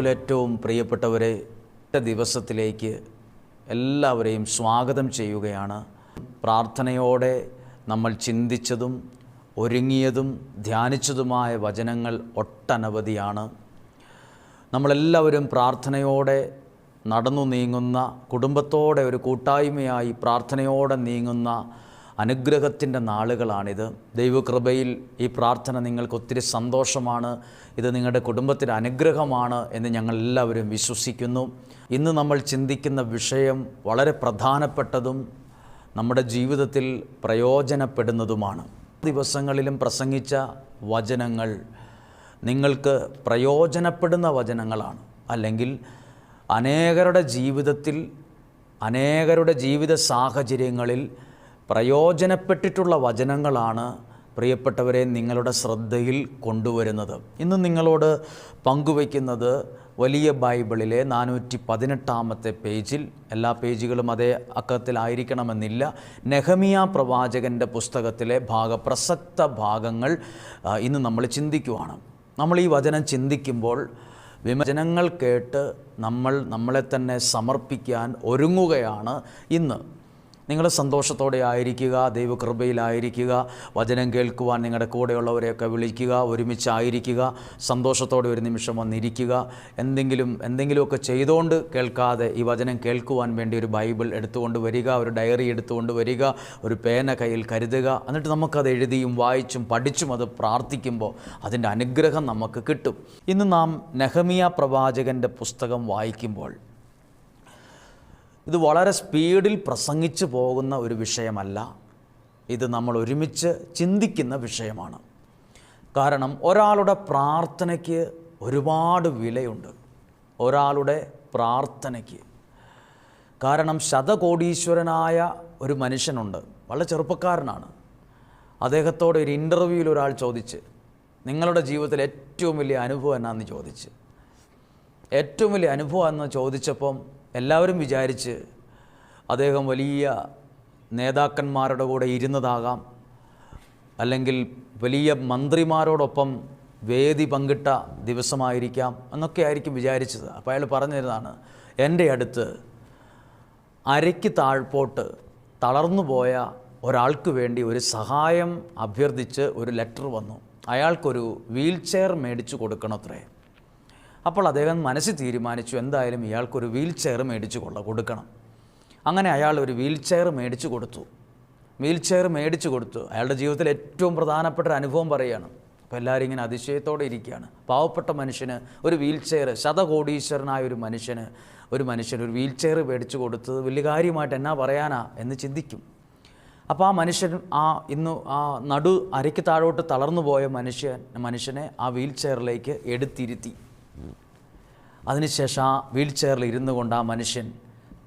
ഏറ്റവും പ്രിയപ്പെട്ടവരെ, ദിവസത്തിലേക്ക് എല്ലാവരെയും സ്വാഗതം ചെയ്യുകയാണ്. പ്രാർത്ഥനയോടെ നമ്മൾ ചിന്തിച്ചതും ഒരുങ്ങിയതും ധ്യാനിച്ചതുമായ വചനങ്ങൾ ഒട്ടനവധിയാണ്. നമ്മളെല്ലാവരും പ്രാർത്ഥനയോടെ നടന്നു നീങ്ങുന്ന, കുടുംബത്തോടെ ഒരു കൂട്ടായ്മയായി പ്രാർത്ഥനയോടെ നീങ്ങുന്ന അനുഗ്രഹത്തിൻ്റെ നാളുകളാണിത്. ദൈവകൃപയിൽ ഈ പ്രാർത്ഥന നിങ്ങൾക്ക് ഒത്തിരി സന്തോഷമാണ്, ഇത് നിങ്ങളുടെ കുടുംബത്തിന് അനുഗ്രഹമാണ് എന്ന് ഞങ്ങളെല്ലാവരും വിശ്വസിക്കുന്നു. ഇന്ന് നമ്മൾ ചിന്തിക്കുന്ന വിഷയം വളരെ പ്രധാനപ്പെട്ടതും നമ്മുടെ ജീവിതത്തിൽ പ്രയോജനപ്പെടുന്നതുമാണ്. ദിവസങ്ങളിലും പ്രസംഗിച്ച വചനങ്ങൾ നിങ്ങൾക്ക് പ്രയോജനപ്പെടുന്ന വചനങ്ങളാണ്, അല്ലെങ്കിൽ അനേകരുടെ ജീവിതത്തിൽ, അനേകരുടെ ജീവിത സാഹചര്യങ്ങളിൽ പ്രയോജനപ്പെട്ടിട്ടുള്ള വചനങ്ങളാണ് പ്രിയപ്പെട്ടവരെ നിങ്ങളുടെ ശ്രദ്ധയിൽ കൊണ്ടുവരുന്നത്. ഇന്ന് നിങ്ങളോട് പങ്കുവയ്ക്കുന്നത് വലിയ ബൈബിളിലെ 418 പേജിൽ, എല്ലാ പേജുകളും അതേ അക്കത്തിലായിരിക്കണമെന്നില്ല, നെഹമിയ പ്രവാചകൻ്റെ പുസ്തകത്തിലെ പ്രസക്ത ഭാഗങ്ങൾ ഇന്ന് നമ്മൾ ചിന്തിക്കുവാണ്. നമ്മൾ ഈ വചനം ചിന്തിക്കുമ്പോൾ വചനങ്ങൾ കേട്ട് നമ്മളെ തന്നെ സമർപ്പിക്കാൻ ഒരുങ്ങുകയാണ് ഇന്ന്. നിങ്ങൾ സന്തോഷത്തോടെ ആയിരിക്കുക, ദൈവകൃപയിലായിരിക്കുക, വചനം കേൾക്കുവാൻ നിങ്ങളുടെ കൂടെയുള്ളവരെയൊക്കെ വിളിക്കുക, ഒരുമിച്ചായിരിക്കുക, സന്തോഷത്തോടെ ഒരു നിമിഷം വന്നിരിക്കുക. എന്തെങ്കിലുമൊക്കെ ചെയ്തുകൊണ്ട് കേൾക്കാതെ ഈ വചനം കേൾക്കുവാൻ വേണ്ടി ഒരു ബൈബിൾ എടുത്തുകൊണ്ട് വരിക, ഒരു ഡയറി എടുത്തുകൊണ്ട് വരിക, ഒരു പേന കയ്യിൽ കരുതുക. എന്നിട്ട് നമുക്കത് എഴുതിയും വായിച്ചും പഠിച്ചും അത് പ്രാർത്ഥിക്കുമ്പോൾ അതിൻ്റെ അനുഗ്രഹം നമുക്ക് കിട്ടും. ഇന്ന് നാം നെഹമിയ പ്രവാചകൻ്റെ പുസ്തകം വായിക്കുമ്പോൾ ഇത് വളരെ സ്പീഡിൽ പ്രസംഗിച്ചു പോകുന്ന ഒരു വിഷയമല്ല, ഇത് നമ്മൾ ഒരുമിച്ച് ചിന്തിക്കുന്ന വിഷയമാണ്. കാരണം ഒരാളുടെ പ്രാർത്ഥനയ്ക്ക് ഒരുപാട് വിലയുണ്ട്, ഒരാളുടെ പ്രാർത്ഥനയ്ക്ക്. കാരണം ശതകോടീശ്വരനായ ഒരു മനുഷ്യനുണ്ട്, വളരെ ചെറുപ്പക്കാരനാണ്. അദ്ദേഹത്തോട് ഒരു ഇൻ്റർവ്യൂവിൽ ഒരാൾ ചോദിച്ച്, നിങ്ങളുടെ ജീവിതത്തിൽ ഏറ്റവും വലിയ അനുഭവം എന്നാന്ന് ചോദിച്ച്. ഏറ്റവും വലിയ അനുഭവം എന്ന് ചോദിച്ചപ്പം എല്ലാവരും വിചാരിച്ച് അദ്ദേഹം വലിയ നേതാക്കന്മാരുടെ കൂടെ ഇരുന്നതാകാം, അല്ലെങ്കിൽ വലിയ മന്ത്രിമാരോടൊപ്പം വേദി പങ്കിട്ട ദിവസമായിരിക്കാം എന്നൊക്കെ ആയിരിക്കും വിചാരിച്ചത്. അപ്പോൾ അയാൾ പറഞ്ഞിരുന്നതാണ്, എൻ്റെ അടുത്ത് അരയ്ക്ക് താഴ്പോട്ട് തളർന്നുപോയ ഒരാൾക്ക് വേണ്ടി ഒരു സഹായം അഭ്യർത്ഥിച്ച് ഒരു ലെറ്റർ വന്നു. അയാൾക്കൊരു വീൽ ചെയർ മേടിച്ചു കൊടുക്കണത്രേ. അപ്പോൾ അദ്ദേഹം മനസ്സിൽ തീരുമാനിച്ചു, എന്തായാലും ഇയാൾക്കൊരു വീൽ ചെയർ മേടിച്ചു കൊടുക്കണം. അങ്ങനെ അയാൾ ഒരു വീൽ ചെയർ മേടിച്ചു കൊടുത്തു. അയാളുടെ ജീവിതത്തിൽ ഏറ്റവും പ്രധാനപ്പെട്ട ഒരു അനുഭവം പറയുകയാണ്. അപ്പോൾ എല്ലാവരും ഇങ്ങനെ അതിശയത്തോടെ ഇരിക്കുകയാണ്. പാവപ്പെട്ട മനുഷ്യന് ഒരു വീൽ ചെയർ, ശതകോടീശ്വരനായ ഒരു മനുഷ്യന് ഒരു വീൽ ചെയർ മേടിച്ചു കൊടുത്തത് വലിയ കാര്യമായിട്ട് എന്നാ പറയാനാ എന്ന് ചിന്തിക്കും. അപ്പോൾ ആ മനുഷ്യൻ അരയ്ക്ക് താഴോട്ട് തളർന്നു പോയ മനുഷ്യനെ ആ വീൽ ചെയറിലേക്ക് എടുത്തിരുത്തി. അതിനുശേഷം ആ വീൽ ചെയറിൽ ഇരുന്നു കൊണ്ട് ആ മനുഷ്യൻ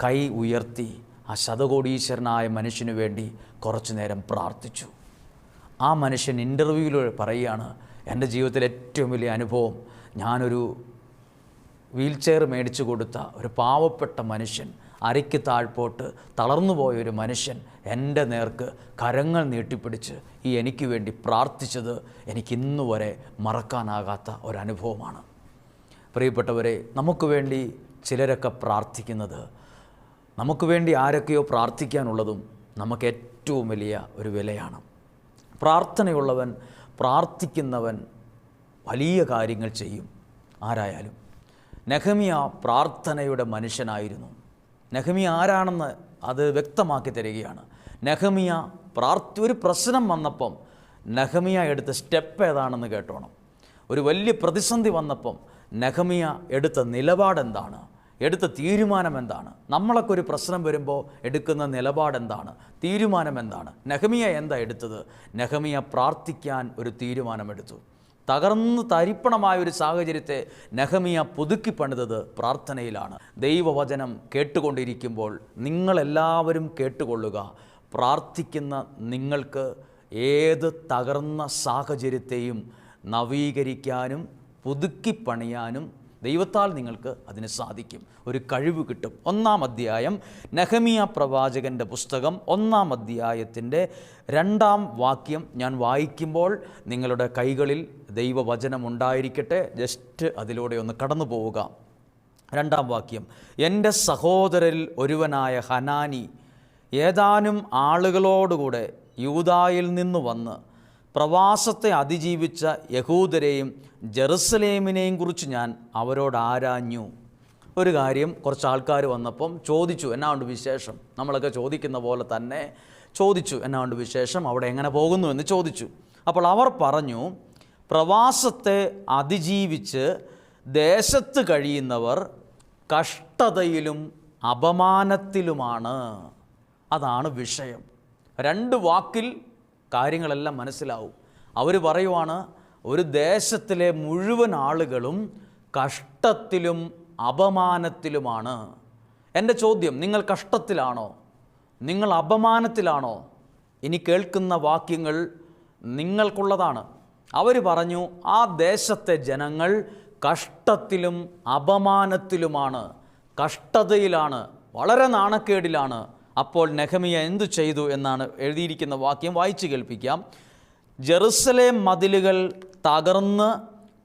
കൈ ഉയർത്തി ആ ശതകോടീശ്വരനായ മനുഷ്യന് വേണ്ടി കുറച്ചു നേരം പ്രാർത്ഥിച്ചു. ആ മനുഷ്യൻ ഇൻ്റർവ്യൂവിൽ പറയുകയാണ്, എൻ്റെ ജീവിതത്തിലെ ഏറ്റവും വലിയ അനുഭവം, ഞാനൊരു വീൽ ചെയർ മേടിച്ചു കൊടുത്ത ഒരു പാവപ്പെട്ട മനുഷ്യൻ, അരയ്ക്ക് താഴ്പോട്ട് തളർന്നുപോയൊരു മനുഷ്യൻ എൻ്റെ നേർക്ക് കരങ്ങൾ നീട്ടിപ്പിടിച്ച് എനിക്ക് വേണ്ടി പ്രാർത്ഥിച്ചത് എനിക്കിന്നു വരെ മറക്കാനാകാത്ത ഒരനുഭവമാണ്. പ്രിയപ്പെട്ടവരെ, നമുക്ക് വേണ്ടി ചിലരൊക്കെ പ്രാർത്ഥിക്കുന്നത്, നമുക്ക് വേണ്ടി ആരൊക്കെയോ പ്രാർത്ഥിക്കാനുള്ളതും നമുക്ക് ഏറ്റവും വലിയ ഒരു വിലയാണ്. പ്രാർത്ഥനയുള്ളവൻ, പ്രാർത്ഥിക്കുന്നവൻ വലിയ കാര്യങ്ങൾ ചെയ്യും, ആരായാലും. നെഹമിയ പ്രാർത്ഥനയുടെ മനുഷ്യനായിരുന്നു. നെഹമിയ ആരാണെന്ന് അത് വ്യക്തമാക്കി തരികയാണ്. നെഹമിയ ഒരു പ്രശ്നം വന്നപ്പം നെഹമിയ എടുത്ത സ്റ്റെപ്പ് ഏതാണെന്ന് കേട്ടോണം. ഒരു വലിയ പ്രതിസന്ധി വന്നപ്പം നെഹമിയ എടുത്ത നിലപാടെന്താണ്, എടുത്ത തീരുമാനം എന്താണ്? നമ്മളൊക്കെ ഒരു പ്രശ്നം വരുമ്പോൾ എടുക്കുന്ന നിലപാടെന്താണ്, തീരുമാനം എന്താണ്? നെഹമിയ എന്താ എടുത്തത്? നെഹമിയ പ്രാർത്ഥിക്കാൻ ഒരു തീരുമാനമെടുത്തു. തകർന്ന് തരിപ്പണമായ ഒരു സാഹചര്യത്തെ നെഹമിയ പുതുക്കി പണിതത് പ്രാർത്ഥനയിലാണ്. ദൈവവചനം കേട്ടുകൊണ്ടിരിക്കുമ്പോൾ നിങ്ങളെല്ലാവരും കേട്ടുകൊള്ളുക. പ്രാർത്ഥിക്കുന്ന നിങ്ങൾക്ക് ഏത് തകർന്ന സാഹചര്യത്തെയും നവീകരിക്കാനും പുതുക്കി പണിയാനും ദൈവത്താൽ നിങ്ങൾക്ക് അതിന് സാധിക്കും. ഒരു കഴിവ് കിട്ടും. 1-ാം അധ്യായം നെഹെമ്യ പ്രവാചകൻ്റെ പുസ്തകം 1-ാം അധ്യായത്തിൻ്റെ 2-ാം വാക്യം ഞാൻ വായിക്കുമ്പോൾ നിങ്ങളുടെ കൈകളിൽ ദൈവവചനം ഉണ്ടായിരിക്കട്ടെ. ജസ്റ്റ് അതിലൂടെ ഒന്ന് കടന്നു പോവുക. 2-ാം വാക്യം, എൻ്റെ സഹോദരരിൽ ഒരുവനായ ഹനാനി ഏതാനും ആളുകളോടുകൂടെ യൂദായിൽ നിന്ന് വന്ന് പ്രവാസത്തെ അതിജീവിച്ച യഹൂദരെയും ജെറുസലേമിനെയും കുറിച്ച് ഞാൻ അവരോട് ആരാഞ്ഞു. ഒരു കാര്യം, കുറച്ച് ആൾക്കാർ വന്നപ്പം ചോദിച്ചു, എന്നാ ഉണ്ട് വിശേഷം? നമ്മളൊക്കെ ചോദിക്കുന്ന പോലെ തന്നെ ചോദിച്ചു, എന്നാ ഉണ്ട് വിശേഷം, അവിടെ എങ്ങനെ പോകുന്നു എന്ന് ചോദിച്ചു. അപ്പോൾ അവർ പറഞ്ഞു, പ്രവാസത്തെ അതിജീവിച്ച് ദേശത്ത് കഴിയുന്നവർ കഷ്ടതയിലും അപമാനത്തിലുമാണ്. അതാണ് വിഷയം. 2 വാക്കിൽ കാര്യങ്ങളെല്ലാം മനസ്സിലാവും. അവർ പറയുവാണ്, ഒരു ദേശത്തിലെ മുഴുവൻ ആളുകളും കഷ്ടത്തിലും അപമാനത്തിലുമാണ്. എൻ്റെ ചോദ്യം, നിങ്ങൾ കഷ്ടത്തിലാണോ? നിങ്ങൾ അപമാനത്തിലാണോ? ഇനി കേൾക്കുന്ന വാക്യങ്ങൾ നിങ്ങൾക്കുള്ളതാണ്. അവർ പറഞ്ഞു, ആ ദേശത്തെ ജനങ്ങൾ കഷ്ടത്തിലും അപമാനത്തിലുമാണ്, കഷ്ടതയിലാണ്, വളരെ നാണക്കേടിലാണ്. അപ്പോൾ നെഹെമ്യ എന്തു ചെയ്തു എന്നാണ് എഴുതിയിരിക്കുന്ന വാക്യം. വായിച്ചു കേൾപ്പിക്കാം. ജെറുസലേം മതിലുകൾ തകർന്ന്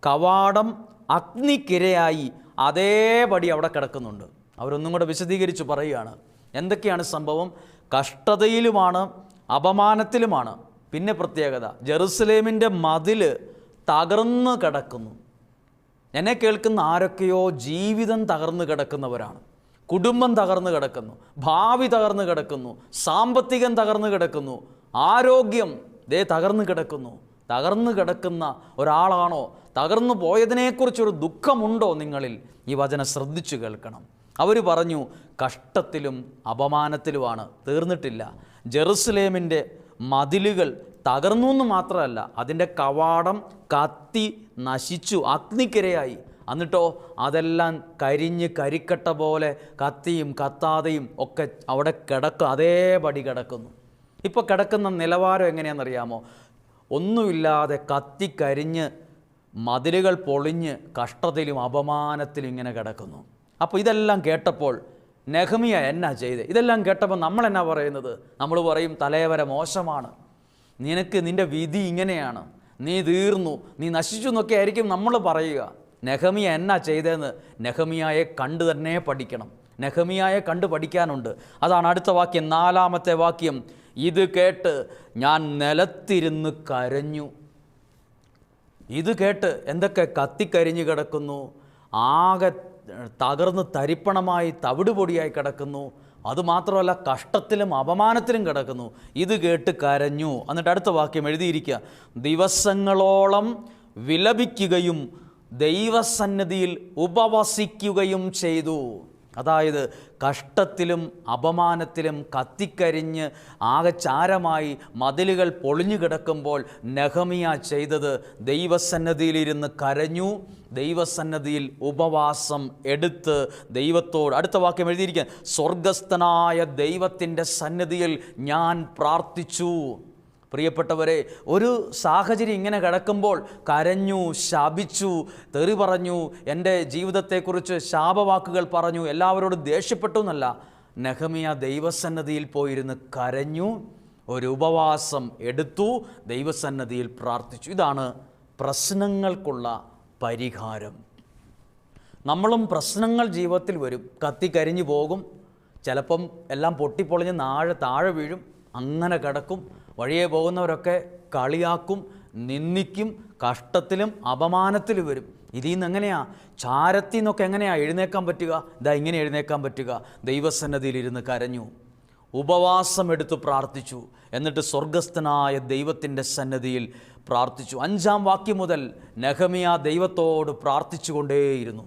കവാടം അഗ്നിക്കിരയായി അതേപടി അവിടെ കിടക്കുന്നുണ്ട്. അവരൊന്നും കൂടെ വിശദീകരിച്ച് പറയുകയാണ്, എന്തൊക്കെയാണ് സംഭവം. കഷ്ടതയിലുമാണ്, അപമാനത്തിലുമാണ്. പിന്നെ പ്രത്യേകത, ജെറുസലേമിൻ്റെ മതിൽ തകർന്ന് കിടക്കുന്നു. എന്നെ കേൾക്കുന്ന ആരൊക്കെയോ ജീവിതം തകർന്ന് കിടക്കുന്നവരാണ്. കുടുംബം തകർന്നു കിടക്കുന്നു, ഭാവി തകർന്നു കിടക്കുന്നു, സാമ്പത്തികം തകർന്നു കിടക്കുന്നു, ആരോഗ്യം തകർന്നു കിടക്കുന്നു. തകർന്നു കിടക്കുന്ന ഒരാളാണോ? തകർന്നു പോയതിനെക്കുറിച്ചൊരു ദുഃഖമുണ്ടോ നിങ്ങളിൽ? ഈ വചനം ശ്രദ്ധിച്ചു കേൾക്കണം. അവർ പറഞ്ഞു, കഷ്ടത്തിലും അപമാനത്തിലുമാണ്. തീർന്നിട്ടില്ല. ജെറുസലേമിൻ്റെ മതിലുകൾ തകർന്നു എന്ന് മാത്രമല്ല, അതിൻ്റെ കവാടം കത്തി നശിച്ചു, അഗ്നിക്കിരയായി. എന്നിട്ടോ അതെല്ലാം കരിഞ്ഞ് കരിക്കട്ട പോലെ കത്തിയും കത്താതെയും ഒക്കെ അവിടെ അതേപടി കിടക്കുന്നു. ഇപ്പോൾ കിടക്കുന്ന നിലവാരം എങ്ങനെയാണെന്നറിയാമോ? ഒന്നുമില്ലാതെ കത്തിക്കരിഞ്ഞ് മതിലുകൾ പൊളിഞ്ഞ് കഷ്ടതയിലും അപമാനത്തിലും ഇങ്ങനെ കിടക്കുന്നു. അപ്പോൾ ഇതെല്ലാം കേട്ടപ്പോൾ നെഹെമ്യ എന്നാ ചെയ്തേ? ഇതെല്ലാം കേട്ടപ്പോൾ നമ്മളെന്നാ പറയുന്നത്? നമ്മൾ പറയും, തലവര മോശമാണ്, നിന്റെ വിധി ഇങ്ങനെയാണ്, നീ തീർന്നു, നീ നശിച്ചു എന്നൊക്കെ ആയിരിക്കും നമ്മൾ പറയുക. നെഹെമ്യ എന്നാ ചെയ്തതെന്ന് നെഹെമ്യയെ കണ്ടു തന്നെ പഠിക്കണം. നെഹെമ്യയെ കണ്ടു പഠിക്കാനുണ്ട്. അതാണ് അടുത്ത വാക്യം, 4-ാമത്തെ വാക്യം. ഇത് കേട്ട് ഞാൻ നിലത്തിരുന്ന് കരഞ്ഞു. ഇത് കേട്ട് എന്തൊക്കെ കത്തിക്കരിഞ്ഞു കിടക്കുന്നു, ആകെ തകർന്ന് തരിപ്പണമായി തവിടുപൊടിയായി കിടക്കുന്നു. അതുമാത്രമല്ല, കഷ്ടത്തിലും അപമാനത്തിലും കിടക്കുന്നു. ഇത് കേട്ട് കരഞ്ഞു. എന്നിട്ട് അടുത്ത വാക്യം എഴുതിയിരിക്കുക, ദിവസങ്ങളോളം വിലപിക്കുകയും ദൈവസന്നിധിയിൽ ഉപവസിക്കുകയും ചെയ്തു. അതായത് കഷ്ടത്തിലും അപമാനത്തിലും കത്തിക്കരിഞ്ഞ് ആകെ ചാരമായി മതിലുകൾ പൊളിഞ്ഞു കിടക്കുമ്പോൾ നെഹെമ്യ ചെയ്തത് ദൈവസന്നിധിയിലിരുന്ന് കരഞ്ഞു, ദൈവസന്നിധിയിൽ ഉപവാസം എടുത്ത് ദൈവത്തോട്. അടുത്ത വാക്യം എഴുതിയിരിക്കുക, സ്വർഗസ്ഥനായ ദൈവത്തിൻ്റെ സന്നിധിയിൽ ഞാൻ പ്രാർത്ഥിച്ചു. പ്രിയപ്പെട്ടവരെ, ഒരു സാഹചര്യം ഇങ്ങനെ കിടക്കുമ്പോൾ കരഞ്ഞു, ശപിച്ചു, തെറി പറഞ്ഞു, എൻ്റെ ജീവിതത്തെക്കുറിച്ച് ശാപവാക്കുകൾ പറഞ്ഞു, എല്ലാവരോടും ദേഷ്യപ്പെട്ടു എന്നല്ല. നെഹെമ്യ ദൈവസന്നിധിയിൽ പോയിരുന്ന് കരഞ്ഞു, ഒരു ഉപവാസം എടുത്തു, ദൈവസന്നിധിയിൽ പ്രാർത്ഥിച്ചു. ഇതാണ് പ്രശ്നങ്ങൾക്കുള്ള പരിഹാരം. നമ്മളും പ്രശ്നങ്ങൾ ജീവിതത്തിൽ വരും, കത്തിക്കരിഞ്ഞു പോകും, ചിലപ്പം എല്ലാം പൊട്ടിപ്പൊളിഞ്ഞ് താഴെ വീഴും, അങ്ങനെ കിടക്കും. വഴിയെ പോകുന്നവരൊക്കെ കളിയാക്കും, നിന്ദിക്കും, കഷ്ടത്തിലും അപമാനത്തിലും വരും. ഇതിൽ നിന്ന് എങ്ങനെയാ, ചാരത്തിൽ നിന്നൊക്കെ എങ്ങനെയാ എഴുന്നേക്കാൻ പറ്റുക? ഇങ്ങനെ എഴുന്നേക്കാൻ പറ്റുക. ദൈവസന്നിധിയിലിരുന്ന് കരഞ്ഞു, ഉപവാസം എടുത്ത് പ്രാർത്ഥിച്ചു, എന്നിട്ട് സ്വർഗസ്ഥനായ ദൈവത്തിൻ്റെ സന്നിധിയിൽ പ്രാർത്ഥിച്ചു. 5-ാം വാക്യം മുതൽ നെഹെമ്യ ദൈവത്തോട് പ്രാർത്ഥിച്ചു കൊണ്ടേയിരുന്നു.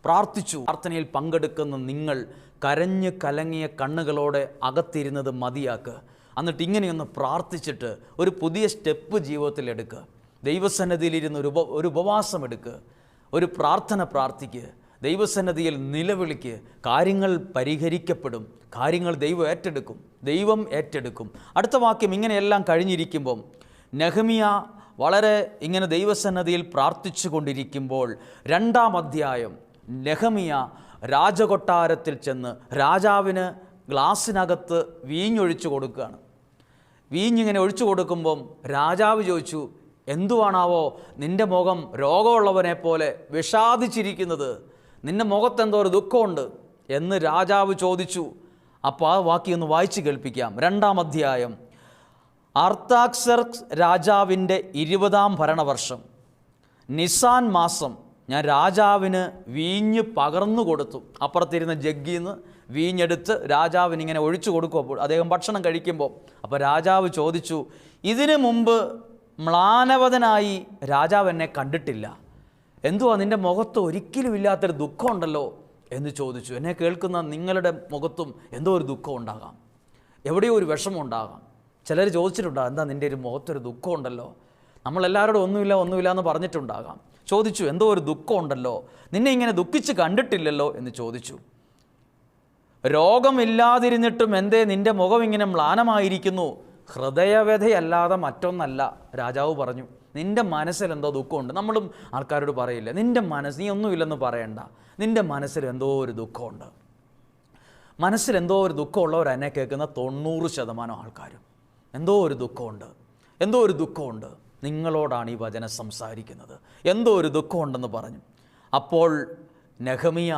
പ്രാർത്ഥനയിൽ പങ്കെടുക്കുന്ന നിങ്ങൾ കരഞ്ഞ് കലങ്ങിയ കണ്ണുകളോടെ അകത്തിരുന്നത് മതിയാക്കുക. എന്നിട്ട് ഇങ്ങനെയൊന്ന് പ്രാർത്ഥിച്ചിട്ട് ഒരു പുതിയ സ്റ്റെപ്പ് ജീവിതത്തിൽ എടുക്കുക. ദൈവസന്നിധിയിലിരുന്ന് ഒരു ഉപവാസം എടുക്കുക, ഒരു പ്രാർത്ഥന പ്രാർത്ഥിക്കുക, ദൈവസന്നിധിയിൽ നിലവിളിക്ക്. കാര്യങ്ങൾ പരിഹരിക്കപ്പെടും, കാര്യങ്ങൾ ദൈവം ഏറ്റെടുക്കും. അടുത്ത വാക്യം, ഇങ്ങനെയെല്ലാം കഴിഞ്ഞിരിക്കുമ്പം നെഹെമ്യ വളരെ ഇങ്ങനെ ദൈവസന്നിധിയിൽ പ്രാർത്ഥിച്ചു കൊണ്ടിരിക്കുമ്പോൾ 2-ാം അധ്യായം നെഹമിയ രാജകൊട്ടാരത്തിൽ ചെന്ന് രാജാവിന് ഗ്ലാസ്സിനകത്ത് വീഞ്ഞൊഴിച്ചു കൊടുക്കുകയാണ്. വീഞ്ഞിങ്ങനെ ഒഴിച്ചു കൊടുക്കുമ്പം രാജാവ് ചോദിച്ചു, എന്തുവാണാവോ നിൻ്റെ മുഖം രോഗമുള്ളവനെ പോലെ വിഷാദിച്ചിരിക്കുന്നത്? നിൻ്റെ മുഖത്തെന്തോ ഒരു ദുഃഖമുണ്ട് എന്ന് രാജാവ് ചോദിച്ചു. അപ്പോൾ ആ വാക്യം ഒന്ന് വായിച്ച് കേൾപ്പിക്കാം. 2-ാം അധ്യായം. അർത്താക്സർക്സ് രാജാവിൻ്റെ 20-ാം ഭരണവർഷം നിസാൻ മാസം ഞാൻ രാജാവിന് വീഞ്ഞ് പകർന്നു കൊടുത്തു. അപ്പുറത്തിരുന്ന ജഗ്ഗിൽ നിന്ന് വീഞ്ഞെടുത്ത് രാജാവിനിങ്ങനെ ഒഴിച്ചു കൊടുക്കും. അപ്പോൾ അദ്ദേഹം ഭക്ഷണം കഴിക്കുമ്പോൾ അപ്പോൾ രാജാവ് ചോദിച്ചു, ഇതിനു മുമ്പ് മ്ലാനവതനായി രാജാവ് എന്നെ കണ്ടിട്ടില്ല. എന്തുവാ നിൻ്റെ മുഖത്ത് ഒരിക്കലും ഇല്ലാത്തൊരു ദുഃഖമുണ്ടല്ലോ എന്ന് ചോദിച്ചു. എന്നെ കേൾക്കുന്ന നിങ്ങളുടെ മുഖത്തും എന്തോ ഒരു ദുഃഖം ഉണ്ടാകാം, എവിടെയോ ഒരു വിഷമം ഉണ്ടാകാം. ചിലർ ചോദിച്ചിട്ടുണ്ടാകാം, എന്താ നിൻ്റെ ഒരു മുഖത്തൊരു ദുഃഖമുണ്ടല്ലോ. നമ്മളെല്ലാവരോടും ഒന്നുമില്ല എന്ന് പറഞ്ഞിട്ടുണ്ടാകാം. ചോദിച്ചു, എന്തോ ഒരു ദുഃഖമുണ്ടല്ലോ, നിന്നെ ഇങ്ങനെ ദുഃഖിച്ച് കണ്ടിട്ടില്ലല്ലോ എന്ന് ചോദിച്ചു. രോഗമില്ലാതിരുന്നിട്ടും എന്തേ നിൻ്റെ മുഖം ഇങ്ങനെ മ്ലാനമായിരിക്കുന്നു? ഹൃദയവ്യഥയല്ലാതെ മറ്റൊന്നല്ല. രാജാവ് പറഞ്ഞു, നിൻ്റെ മനസ്സിൽ എന്തോ ദുഃഖമുണ്ട്. നമ്മളും ആൾക്കാരോട് പറയില്ല, നിൻ്റെ മനസ്സ് നീ ഒന്നുമില്ലെന്ന് പറയണ്ട, നിൻ്റെ മനസ്സിൽ എന്തോ ഒരു ദുഃഖമുണ്ട്. മനസ്സിൽ എന്തോ ഒരു ദുഃഖമുള്ളവർ എന്നെ കേൾക്കുന്ന 90% ആൾക്കാരും എന്തോ ഒരു ദുഃഖമുണ്ട്. നിങ്ങളോടാണ് ഈ വചനം സംസാരിക്കുന്നത്. എന്തോ ഒരു ദുഃഖമുണ്ടെന്ന് പറഞ്ഞു. അപ്പോൾ നെഹമിയ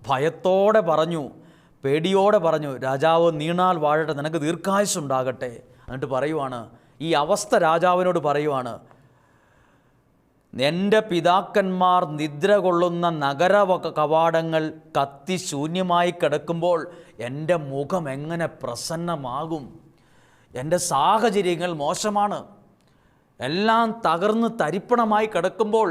ഭയത്തോടെ പറഞ്ഞു, പേടിയോടെ പറഞ്ഞു, രാജാവ് നീണാൽ വാഴട്ടെ, നിനക്ക് ദീർഘായുസ്സുണ്ടാകട്ടെ. എന്നിട്ട് പറയുവാണ്, ഈ അവസ്ഥ രാജാവിനോട് പറയുവാണ്, എൻ്റെ പിതാക്കന്മാർ നിദ്ര കൊള്ളുന്ന നഗര കവാടങ്ങൾ കത്തി ശൂന്യമായി കിടക്കുമ്പോൾ എൻ്റെ മുഖം എങ്ങനെ പ്രസന്നമാകും? എൻ്റെ സാഹചര്യങ്ങൾ മോശമാണ്, എല്ലാം തകർന്ന് തരിപ്പണമായി കിടക്കുമ്പോൾ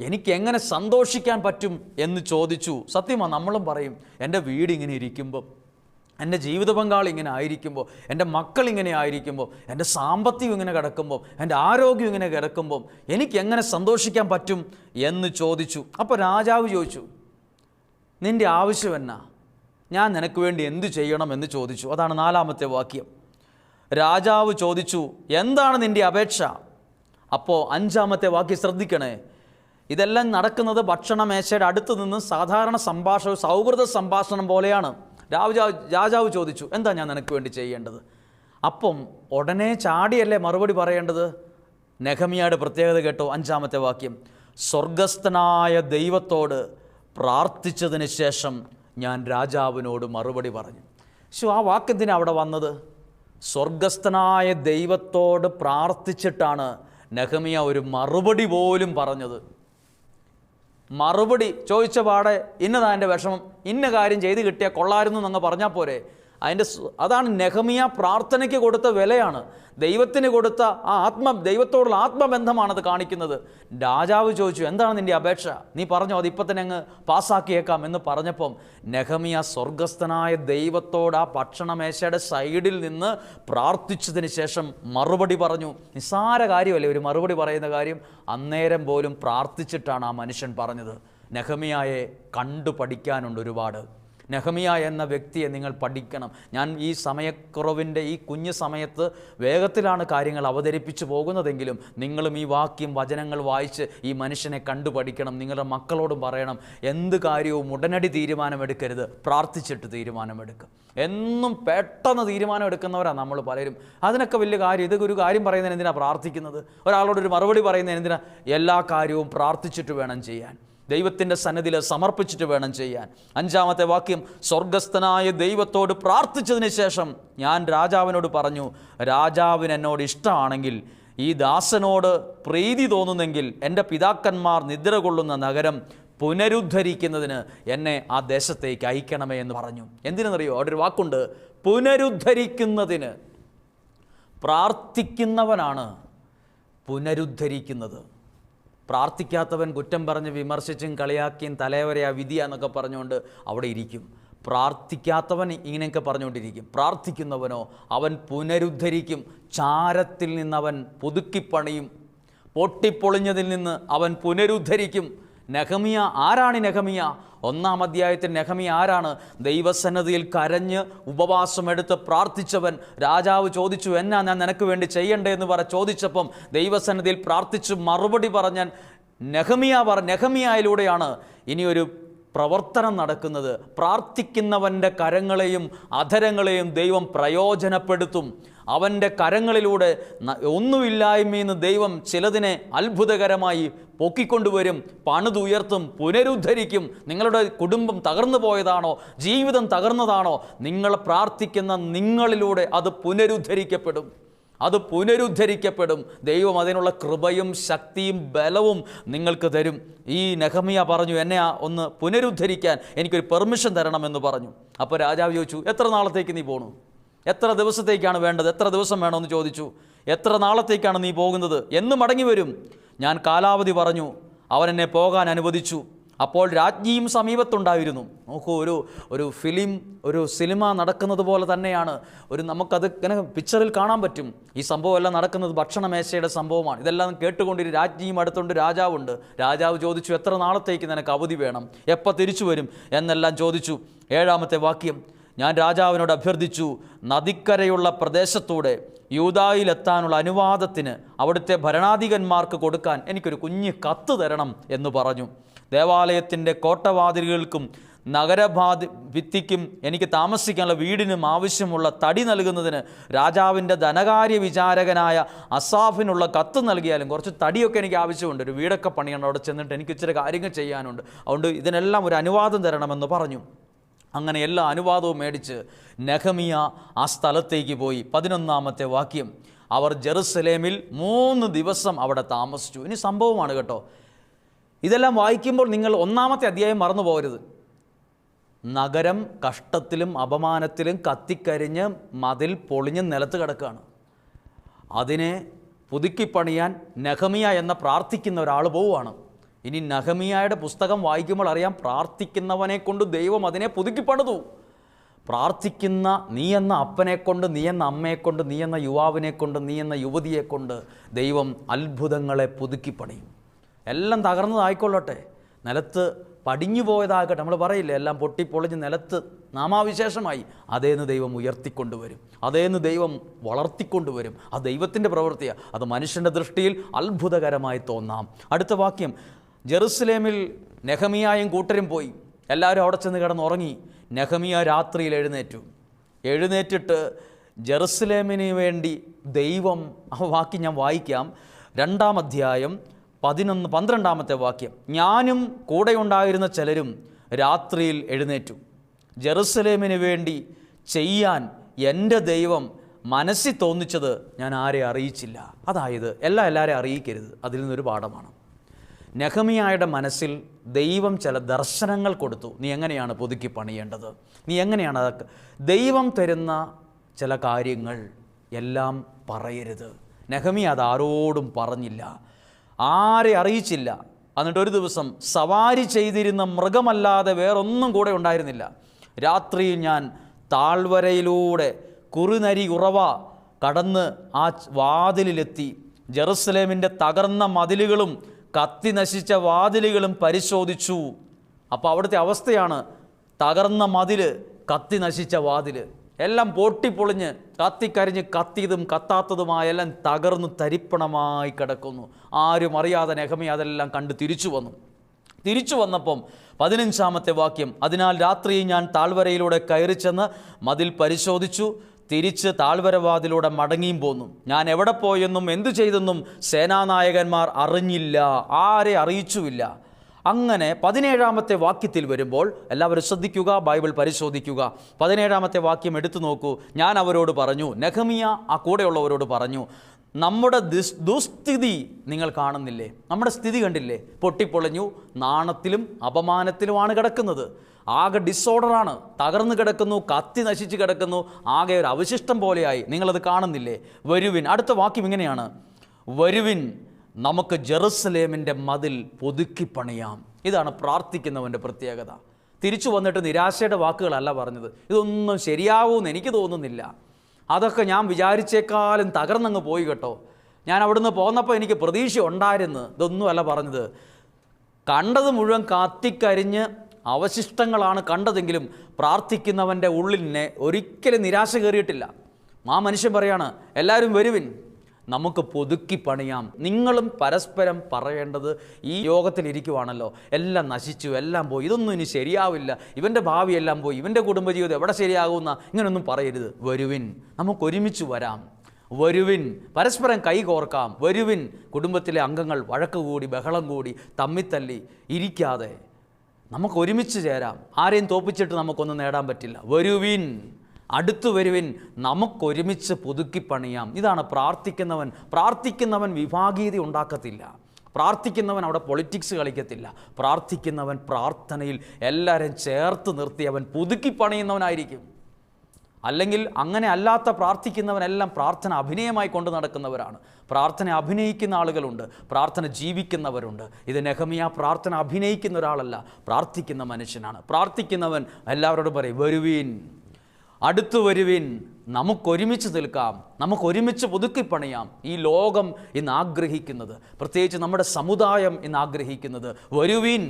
എനിക്ക് എങ്ങനെ സന്തോഷിക്കാൻ പറ്റും എന്ന് ചോദിച്ചു. സത്യമാണ്, നമ്മളും പറയും, എൻ്റെ വീട് ഇങ്ങനെ ഇരിക്കുമ്പോൾ, എൻ്റെ ജീവിത പങ്കാളി ഇങ്ങനെ ആയിരിക്കുമ്പോൾ, എൻ്റെ മക്കൾ ഇങ്ങനെ ആയിരിക്കുമ്പോൾ, എൻ്റെ സാമ്പത്തികം ഇങ്ങനെ കിടക്കുമ്പോൾ, എൻ്റെ ആരോഗ്യം ഇങ്ങനെ കിടക്കുമ്പോൾ എനിക്ക് എങ്ങനെ സന്തോഷിക്കാൻ പറ്റും എന്ന് ചോദിച്ചു. അപ്പോൾ രാജാവ് ചോദിച്ചു, നിൻ്റെ ആവശ്യം എന്നാ? ഞാൻ നിനക്ക് വേണ്ടി എന്തു ചെയ്യണം എന്ന് ചോദിച്ചു. അതാണ് 4-ാമത്തെ വാക്യം. രാജാവ് ചോദിച്ചു, എന്താണ് നിൻ്റെ അപേക്ഷ? അപ്പോൾ 5-ാമത്തെ വാക്യം ശ്രദ്ധിക്കണേ. ഇതെല്ലാം നടക്കുന്നത് ഭക്ഷണമേശയുടെ അടുത്ത് നിന്ന് സാധാരണ സംഭാഷണം, സൗഹൃദ സംഭാഷണം പോലെയാണ്. രാജാവ് ചോദിച്ചു, എന്താ ഞാൻ നിനക്ക് വേണ്ടി ചെയ്യേണ്ടത്? അപ്പം ഉടനെ ചാടിയല്ലേ മറുപടി പറയേണ്ടത്? നെഹമിയയുടെ പ്രത്യേകത കേട്ടോ. 5-ാമത്തെ വാക്യം, സ്വർഗസ്ഥനായ ദൈവത്തോട് പ്രാർത്ഥിച്ചതിന് ശേഷം ഞാൻ രാജാവിനോട് മറുപടി പറഞ്ഞു. ആ വാക്യത്തിന് അവിടെ വന്നത്, സ്വർഗസ്ഥനായ ദൈവത്തോട് പ്രാർത്ഥിച്ചിട്ടാണ് നെഹമിയ ഒരു മറുപടി പോലും പറഞ്ഞത്. മറുപടി ചോദിച്ച പാടെ ഇന്നതാ എൻ്റെ വിഷമം, ഇന്ന കാര്യം ചെയ്ത് കിട്ടിയാൽ കൊള്ളായിരുന്നു എന്നങ്ങ് പറഞ്ഞാൽ പോരെ. അതാണ് നെഹമിയ പ്രാർത്ഥനയ്ക്ക് കൊടുത്ത വിലയാണ്, ദൈവത്തിന് കൊടുത്ത ആ ദൈവത്തോടുള്ള ആത്മബന്ധമാണത് കാണിക്കുന്നത്. രാജാവ് ചോദിച്ചു, എന്താണ് നിൻ്റെ അപേക്ഷ? നീ പറഞ്ഞോ, അത് ഇപ്പം തന്നെ അങ്ങ് പാസ്സാക്കിയേക്കാം എന്ന് പറഞ്ഞപ്പം നെഹമിയ സ്വർഗസ്ഥനായ ദൈവത്തോട് ആ ഭക്ഷണമേശയുടെ സൈഡിൽ നിന്ന് പ്രാർത്ഥിച്ചതിന് ശേഷം മറുപടി പറഞ്ഞു. നിസ്സാര കാര്യമല്ലേ ഒരു മറുപടി പറയുന്ന കാര്യം? അന്നേരം പോലും പ്രാർത്ഥിച്ചിട്ടാണ് ആ മനുഷ്യൻ പറഞ്ഞത്. നെഹമിയായെ കണ്ടു പഠിക്കാനുണ്ട് ഒരുപാട്. നെഹമിയ എന്ന വ്യക്തിയെ നിങ്ങൾ പഠിക്കണം. ഞാൻ ഈ സമയക്കുറവിൻ്റെ ഈ കുഞ്ഞു സമയത്ത് വേഗത്തിലാണ് കാര്യങ്ങൾ അവതരിപ്പിച്ചു പോകുന്നതെങ്കിലും നിങ്ങളും ഈ വചനങ്ങൾ വായിച്ച് ഈ മനുഷ്യനെ കണ്ടു പഠിക്കണം. നിങ്ങളുടെ മക്കളോടും പറയണം, എന്ത് കാര്യവും ഉടനടി തീരുമാനമെടുക്കരുത്, പ്രാർത്ഥിച്ചിട്ട് തീരുമാനമെടുക്കുക. എന്നും പെട്ടെന്ന് തീരുമാനം എടുക്കുന്നവരാണ് നമ്മൾ പലരും. അതിനൊക്കെ വലിയ കാര്യം, ഇതൊക്കെ ഒരു കാര്യം പറയുന്നതിന് എന്തിനാണ് പ്രാർത്ഥിക്കുന്നത്? ഒരാളോടൊരു മറുപടി പറയുന്നതിന് എന്തിനാണ്? എല്ലാ കാര്യവും പ്രാർത്ഥിച്ചിട്ട് വേണം ചെയ്യാൻ, ദൈവത്തിൻ്റെ സന്നിധിയിൽ സമർപ്പിച്ചിട്ട് വേണം ചെയ്യാൻ. 5-ാമത്തെ വാക്യം, സ്വർഗസ്ഥനായ ദൈവത്തോട് പ്രാർത്ഥിച്ചതിന് ശേഷം ഞാൻ രാജാവിനോട് പറഞ്ഞു, രാജാവിന് എന്നോട് ഇഷ്ടമാണെങ്കിൽ ഈ ദാസനോട് പ്രീതി തോന്നുന്നെങ്കിൽ എൻ്റെ പിതാക്കന്മാർ നിദ്ര കൊള്ളുന്ന നഗരം പുനരുദ്ധരിക്കുന്നതിന് എന്നെ ആ ദേശത്തേക്ക് അയക്കണമേ എന്ന് പറഞ്ഞു. എന്തിനെന്നറിയോ? അവിടെ ഒരു വാക്കുണ്ട്, പുനരുദ്ധരിക്കുന്നതിന്. പ്രാർത്ഥിക്കുന്നവനാണ് പുനരുദ്ധരിക്കുന്നത്. പ്രാർത്ഥിക്കാത്തവൻ കുറ്റം പറഞ്ഞ് വിമർശിച്ചും കളിയാക്കിയും തലവരെയാ വിധിയാന്നൊക്കെ പറഞ്ഞുകൊണ്ട് അവിടെ ഇരിക്കും. പ്രാർത്ഥിക്കാത്തവൻ ഇങ്ങനെയൊക്കെ പറഞ്ഞുകൊണ്ടിരിക്കും. പ്രാർത്ഥിക്കുന്നവനോ അവൻ പുനരുദ്ധരിക്കും. ചാരത്തിൽ നിന്നവൻ പുതുക്കിപ്പണിയും, പൊട്ടിപ്പൊളിഞ്ഞതിൽ നിന്ന് അവൻ പുനരുദ്ധരിക്കും. നെഹമിയ ആരാണ്? നെഹമിയ 1-ാം അധ്യായത്തിൽ നെഹമിയ ആരാണ്? ദൈവസന്നിധിയിൽ കരഞ്ഞ് ഉപവാസമെടുത്ത് പ്രാർത്ഥിച്ചവൻ. രാജാവ് ചോദിച്ചു, എന്നാ ഞാൻ നിനക്ക് വേണ്ടി ചെയ്യണ്ടേ എന്ന് ചോദിച്ചപ്പം ദൈവസന്നിധിയിൽ പ്രാർത്ഥിച്ച് മറുപടി പറഞ്ഞാൽ നെഹമിയായിലൂടെയാണ് ഇനിയൊരു പ്രവർത്തനം നടക്കുന്നത്. പ്രാർത്ഥിക്കുന്നവൻ്റെ കരങ്ങളെയും അധരങ്ങളെയും ദൈവം പ്രയോജനപ്പെടുത്തും. അവൻ്റെ കരങ്ങളിലൂടെ ഒന്നുമില്ലായ്മയിൽ നിന്ന് ദൈവം ചിലതിനെ അത്ഭുതകരമായി പൊക്കിക്കൊണ്ടുവരും, പണിതുയർത്തും, പുനരുദ്ധരിക്കും. നിങ്ങളുടെ കുടുംബം തകർന്നു പോയതാണോ, ജീവിതം തകർന്നതാണോ, നിങ്ങൾ പ്രാർത്ഥിക്കുന്ന നിങ്ങളിലൂടെ അത് പുനരുദ്ധരിക്കപ്പെടും. ദൈവം അതിനുള്ള കൃപയും ശക്തിയും ബലവും നിങ്ങൾക്ക് തരും. ഈ നെഹമ്യാ പറഞ്ഞു, എന്നെ ഒന്ന് പുനരുദ്ധരിക്കാൻ എനിക്കൊരു പെർമിഷൻ തരണമെന്ന് പറഞ്ഞു. അപ്പോൾ രാജാവ് ചോദിച്ചു, എത്ര നാളത്തേക്ക് നീ പോണു? എത്ര ദിവസത്തേക്കാണ് വേണ്ടത്? എത്ര ദിവസം വേണമെന്ന് ചോദിച്ചു. എത്ര നാളത്തേക്കാണ് നീ പോകുന്നത്? എന്ന് മടങ്ങി വരും? ഞാൻ കാലാവധി പറഞ്ഞു. അവൻ എന്നെ പോകാൻ അനുവദിച്ചു. അപ്പോൾ രാജ്ഞിയും സമീപത്തുണ്ടായിരുന്നു. നോക്കൂ, ഒരു സിനിമ നടക്കുന്നത് പോലെ തന്നെയാണ്. നമുക്കത് ഇങ്ങനെ പിക്ചറിൽ കാണാൻ പറ്റും. ഈ സംഭവം എല്ലാം നടക്കുന്നത് ഭക്ഷണമേശയുടെ സംഭവമാണ്. ഇതെല്ലാം കേട്ടുകൊണ്ടിരി രാജ്ഞിയും അടുത്തുണ്ട്, രാജാവുണ്ട്. രാജാവ് ചോദിച്ചു, എത്ര നാളത്തേക്ക് നിനക്ക് അവധി വേണം? എപ്പോൾ തിരിച്ചു വരും എന്നെല്ലാം ചോദിച്ചു. 7-ാമത്തെ വാക്യം, ഞാൻ രാജാവിനോട് അഭ്യർത്ഥിച്ചു, നദിക്കരയുള്ള പ്രദേശത്തൂടെ യൂദായിലെത്താനുള്ള അനുവാദത്തിന് അവിടുത്തെ ഭരണാധികന്മാർക്ക് കൊടുക്കാൻ എനിക്കൊരു കുഞ്ഞ് കത്ത് തരണം എന്ന് പറഞ്ഞു. ദേവാലയത്തിൻ്റെ കോട്ടവാതിലുകൾക്കും ഭിത്തിക്കും എനിക്ക് താമസിക്കാനുള്ള വീടിനും ആവശ്യമുള്ള തടി നൽകുന്നതിന് രാജാവിൻ്റെ ധനകാര്യ വിചാരകനായ അസാഫിനുള്ള കത്ത് നൽകിയാലും കുറച്ച് തടിയൊക്കെ എനിക്ക് ആവശ്യമുണ്ട്. ഒരു വീടൊക്കെ പണിയണം, അവിടെ ചെന്നിട്ട് എനിക്ക് ഇച്ചിരി കാര്യങ്ങൾ ചെയ്യാനുണ്ട്. അതുകൊണ്ട് ഇതിനെല്ലാം ഒരു അനുവാദം തരണമെന്ന് പറഞ്ഞു. അങ്ങനെ എല്ലാ അനുവാദവും മേടിച്ച് നെഹമ്യാ ആ സ്ഥലത്തേക്ക് പോയി. 11-ാമത്തെ വാക്യം, അവർ ജെറുസലേമിൽ 3 ദിവസം അവിടെ താമസിച്ചു. ഇനി സംഭവമാണ് കേട്ടോ. ഇതെല്ലാം വായിക്കുമ്പോൾ നിങ്ങൾ 1-ാമത്തെ അധ്യായം മറന്നു പോകരുത്. നഗരം കഷ്ടത്തിലും അപമാനത്തിലും കത്തിക്കരിഞ്ഞ് മതിൽ പൊളിഞ്ഞ് നിലത്ത് കിടക്കുകയാണ്. അതിനെ പുതുക്കിപ്പണിയാൻ നെഹമ്യാ എന്ന പ്രാർത്ഥിക്കുന്ന ഒരാൾ പോവുകയാണ്. ഇനി നെഹമ്യായുടെ പുസ്തകം വായിക്കുമ്പോൾ അറിയാം, പ്രാർത്ഥിക്കുന്നവനെ കൊണ്ട് ദൈവം അതിനെ പുതുക്കിപ്പണിതു. പ്രാർത്ഥിക്കുന്ന നീ എന്ന അപ്പനെക്കൊണ്ട്, നീ എന്ന അമ്മയെക്കൊണ്ട്, നീ എന്ന യുവാവിനെക്കൊണ്ട്, നീ എന്ന യുവതിയെക്കൊണ്ട് ദൈവം അത്ഭുതങ്ങളെ പുതുക്കിപ്പണിയും. എല്ലാം തകർന്നതായിക്കൊള്ളട്ടെ, നിലത്ത് പടിഞ്ഞു പോയതാകട്ടെ, നമ്മൾ പറയില്ലേ, എല്ലാം പൊട്ടിപ്പൊളിഞ്ഞ് നിലത്ത് നാമാവിശേഷമായി, അതേന്ന് ദൈവം ഉയർത്തിക്കൊണ്ടുവരും, അതേന്ന് ദൈവം വളർത്തിക്കൊണ്ടുവരും. അത് ദൈവത്തിൻ്റെ പ്രവൃത്തിയാണ്. അത് മനുഷ്യൻ്റെ ദൃഷ്ടിയിൽ അത്ഭുതകരമായി തോന്നാം. അടുത്ത വാക്യം, ജെറുസലേമിൽ നെഹമ്യായും കൂട്ടരും പോയി. എല്ലാവരും അവിടെ ചെന്ന് കിടന്നുറങ്ങി. നെഹമ്യാ രാത്രിയിൽ എഴുന്നേറ്റിട്ട് ജെറുസലേമിന് വേണ്ടി ദൈവം, ആ വാക്യം ഞാൻ വായിക്കാം, 2-ാം അധ്യായം 12-ാമത്തെ വാക്യം, ഞാനും കൂടെയുണ്ടായിരുന്ന ചിലരും രാത്രിയിൽ എഴുന്നേറ്റു. ജെറുസലേമിന് വേണ്ടി ചെയ്യാൻ എൻ്റെ ദൈവം മനസ്സിൽ തോന്നിച്ചത് ഞാൻ ആരെ അറിയിച്ചില്ല. അതായത് എല്ലാവരെയും അറിയിക്കരുത്. അതിൽ നിന്നൊരു പാഠമാണ്. നെഹമ്യായുടെ മനസ്സിൽ ദൈവം ചില ദർശനങ്ങൾ കൊടുത്തു. നീ എങ്ങനെയാണ് പുതുക്കി പണിയേണ്ടത്, നീ എങ്ങനെയാണ് അതൊക്കെ. ദൈവം തരുന്ന ചില കാര്യങ്ങൾ എല്ലാം പറയരുത്. നെഹമ്യാ അത് ആരോടും പറഞ്ഞില്ല, ആരെ അറിയിച്ചില്ല. എന്നിട്ട് ഒരു ദിവസം സവാരി ചെയ്തിരുന്ന മൃഗമല്ലാതെ വേറൊന്നും കൂടെ ഉണ്ടായിരുന്നില്ല. രാത്രി ഞാൻ താഴ്വരയിലൂടെ കുറുനരി ഉറവ കടന്ന് ആ വാതിലിലെത്തി. ജെറുസലേമിൻ്റെ തകർന്ന മതിലുകളും കത്തി നശിച്ച വാതിലുകളും പരിശോധിച്ചു. അപ്പോൾ അവിടുത്തെ അവസ്ഥയാണ്, തകർന്ന മതിൽ, കത്തി നശിച്ച വാതിൽ, എല്ലാം പൊട്ടിപ്പൊളിഞ്ഞ് കത്തിക്കരിഞ്ഞ് കത്തിയതും കത്താത്തതുമായ എല്ലാം തകർന്നു തരിപ്പണമായി കിടക്കുന്നു. ആരും അറിയാതെ നെഹമ്യാ അതെല്ലാം കണ്ട് തിരിച്ചു വന്നപ്പം 15-ാമത്തെ വാക്യം, അതിനാൽ രാത്രി ഞാൻ താഴ്വരയിലൂടെ കയറി ചെന്ന് മതിൽ പരിശോധിച്ചു, തിരിച്ച് താഴ്വരവാതിലൂടെ മടങ്ങിയും പോന്നു. ഞാൻ എവിടെ പോയെന്നും എന്തു ചെയ്തെന്നും സേനാനായകന്മാർ അറിഞ്ഞില്ല, ആരെ അറിയിച്ചുമില്ല. അങ്ങനെ 17-ാമത്തെ വാക്യത്തിൽ വരുമ്പോൾ എല്ലാവരും ശ്രദ്ധിക്കുക, ബൈബിൾ പരിശോധിക്കുക. 17-ാമത്തെ വാക്യം എടുത്തു നോക്കൂ. ഞാൻ അവരോട് പറഞ്ഞു, നെഹമ്യാ ആ കൂടെയുള്ളവരോട് പറഞ്ഞു, നമ്മുടെ ദുസ്ഥിതി നിങ്ങൾ കാണുന്നില്ലേ? നമ്മുടെ സ്ഥിതി കണ്ടില്ലേ? പൊട്ടിപ്പൊളിഞ്ഞു, നാണത്തിലും അപമാനത്തിലുമാണ് കിടക്കുന്നത്. ആകെ ഡിസോർഡറാണ്, തകർന്നു കിടക്കുന്നു, കത്തി നശിച്ച് കിടക്കുന്നു, ആകെ ഒരു അവശിഷ്ടം പോലെയായി. നിങ്ങളത് കാണുന്നില്ലേ? വരുവിൻ. അടുത്ത വാക്യം ഇങ്ങനെയാണ്, വരുവിൻ, നമുക്ക് ജെറുസലേമിൻ്റെ മതിൽ പുതുക്കി പണിയാം. ഇതാണ് പ്രാർത്ഥിക്കുന്നവൻ്റെ പ്രത്യേകത. തിരിച്ചു വന്നിട്ട് നിരാശയുടെ വാക്കുകളല്ല പറഞ്ഞത്. ഇതൊന്നും ശരിയാവുമെന്ന് എനിക്ക് തോന്നുന്നില്ല, അതൊക്കെ ഞാൻ വിചാരിച്ചേക്കാളും തകർന്നങ്ങ് പോയി കേട്ടോ, ഞാൻ അവിടുന്ന് പോന്നപ്പോൾ എനിക്ക് പ്രതീക്ഷ ഉണ്ടായിരുന്നു. ഇതൊന്നുമല്ല പറഞ്ഞത്. കണ്ടത് മുഴുവൻ കത്തിക്കരിഞ്ഞ് അവശിഷ്ടങ്ങളാണ് കണ്ടതെങ്കിലും പ്രാർത്ഥിക്കുന്നവൻ്റെ ഉള്ളിനെ ഒരിക്കലും നിരാശ കയറിയിട്ടില്ല. ആ മനുഷ്യൻ പറയാണ്, എല്ലാവരും വരുവിൻ, നമുക്ക് പുതുക്കി പണിയാം. നിങ്ങളും പരസ്പരം പറയേണ്ടത്, ഈ യോഗത്തിലിരിക്കുവാണല്ലോ, എല്ലാം നശിച്ചു, എല്ലാം പോയി, ഇതൊന്നും ഇനി ശരിയാവില്ല, ഇവൻ്റെ ഭാവിയെല്ലാം പോയി, ഇവൻ്റെ കുടുംബജീവിതം എവിടെ ശരിയാകുന്ന, ഇങ്ങനൊന്നും പറയരുത്. വരുവിൻ, നമുക്കൊരുമിച്ച് വരാം. വരുവിൻ, പരസ്പരം കൈ കോർക്കാം. വരുവിൻ, കുടുംബത്തിലെ അംഗങ്ങൾ വഴക്ക് കൂടി ബഹളം കൂടി തമ്മിത്തല്ലി ഇരിക്കാതെ നമുക്ക് ഒരുമിച്ച് ചേരാം. ആരെയും തോപ്പിച്ചിട്ട് നമുക്കൊന്നും നേടാൻ പറ്റില്ല. വരുവിൻ, അടുത്തു വരുവിൻ, നമുക്കൊരുമിച്ച് പുതുക്കി പണിയാം. ഇതാണ് പ്രാർത്ഥിക്കുന്നവൻ വിഭാഗീയത ഉണ്ടാക്കത്തില്ല. പ്രാർത്ഥിക്കുന്നവൻ അവിടെ പൊളിറ്റിക്സ് കളിക്കത്തില്ല. പ്രാർത്ഥിക്കുന്നവൻ പ്രാർത്ഥനയിൽ എല്ലാവരും ചേർത്ത് നിർത്തി അവൻ പുതുക്കി പണിയുന്നവനായിരിക്കും. അല്ലെങ്കിൽ അങ്ങനെ അല്ലാത്ത പ്രാർത്ഥിക്കുന്നവനെല്ലാം പ്രാർത്ഥന അഭിനയമായി കൊണ്ട് നടക്കുന്നവരാണ്. പ്രാർത്ഥന അഭിനയിക്കുന്ന ആളുകളുണ്ട്, പ്രാർത്ഥന ജീവിക്കുന്നവരുണ്ട്. ഇത് നെഹമ്യാ പ്രാർത്ഥന അഭിനയിക്കുന്ന ഒരാളല്ല, പ്രാർത്ഥിക്കുന്ന മനുഷ്യനാണ്. പ്രാർത്ഥിക്കുന്നവൻ എല്ലാവരോടും പറയും, വരുവീൻ, അടുത്തു വരുവിൻ, നമുക്കൊരുമിച്ച് നിൽക്കാം, നമുക്കൊരുമിച്ച് പുതുക്കി പണിയാം. ഈ ലോകം ഇന്ന് ആഗ്രഹിക്കുന്നത്, പ്രത്യേകിച്ച് നമ്മുടെ സമുദായം ഇന്ന് ആഗ്രഹിക്കുന്നത്, വരുവിൻ,